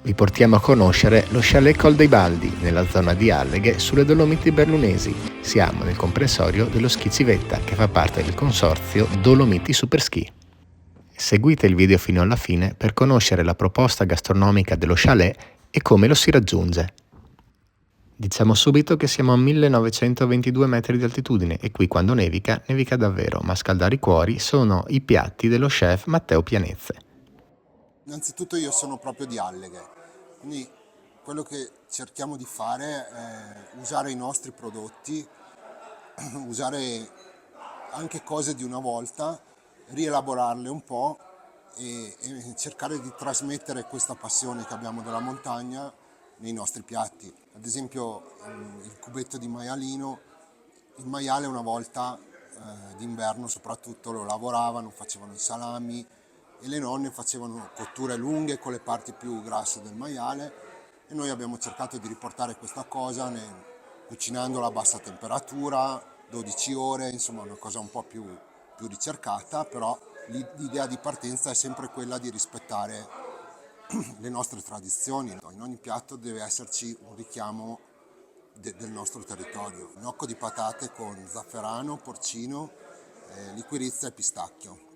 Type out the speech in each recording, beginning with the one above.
Vi portiamo a conoscere lo chalet Col dei Baldi, nella zona di Alleghe, sulle Dolomiti Bernunesi. Siamo nel comprensorio dello Ski Civetta, che fa parte del consorzio Dolomiti Superski. Seguite il video fino alla fine per conoscere la proposta gastronomica dello chalet e come lo si raggiunge. Diciamo subito che siamo a 1922 metri di altitudine e qui quando nevica, nevica davvero, ma a scaldare i cuori sono i piatti dello chef Matteo Pianezze. Innanzitutto io sono proprio di Alleghe, quindi quello che cerchiamo di fare è usare i nostri prodotti, usare anche cose di una volta, rielaborarle un po' e cercare di trasmettere questa passione che abbiamo della montagna nei nostri piatti. Ad esempio il cubetto di maialino, il maiale una volta d'inverno soprattutto lo lavoravano, facevano i salami e le nonne facevano cotture lunghe con le parti più grasse del maiale e noi abbiamo cercato di riportare questa cosa cucinandolo a bassa temperatura, 12 ore, insomma una cosa un po' più ricercata, però l'idea di partenza è sempre quella di rispettare le nostre tradizioni. In ogni piatto deve esserci un richiamo del nostro territorio. Gnocco di patate con zafferano, porcino, liquirizia e pistacchio,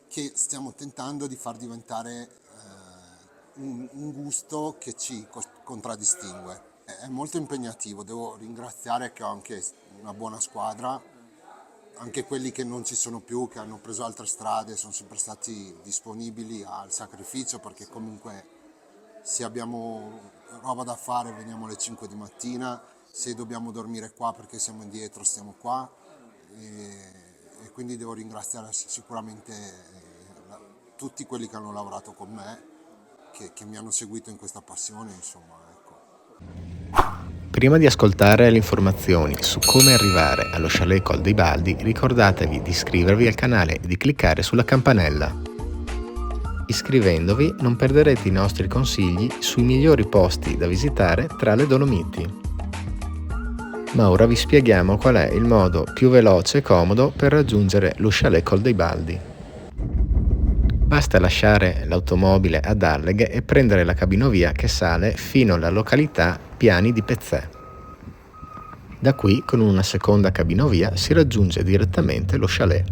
che stiamo tentando di far diventare un gusto che ci contraddistingue. È molto impegnativo, devo ringraziare che ho anche una buona squadra, anche quelli che non ci sono più, che hanno preso altre strade, sono sempre stati disponibili al sacrificio, perché comunque se abbiamo roba da fare veniamo alle 5 di mattina, se dobbiamo dormire qua perché siamo indietro stiamo qua e quindi devo ringraziare sicuramente tutti quelli che hanno lavorato con me, che mi hanno seguito in questa passione, insomma, ecco. Prima di ascoltare le informazioni su come arrivare allo chalet Col dei Baldi, ricordatevi di iscrivervi al canale e di cliccare sulla campanella. Iscrivendovi non perderete i nostri consigli sui migliori posti da visitare tra le Dolomiti. Ma ora vi spieghiamo qual è il modo più veloce e comodo per raggiungere lo chalet Col dei Baldi. Basta lasciare l'automobile ad Alleghe e prendere la cabinovia che sale fino alla località Piani di Pezzè. Da qui, con una seconda cabinovia, si raggiunge direttamente lo chalet.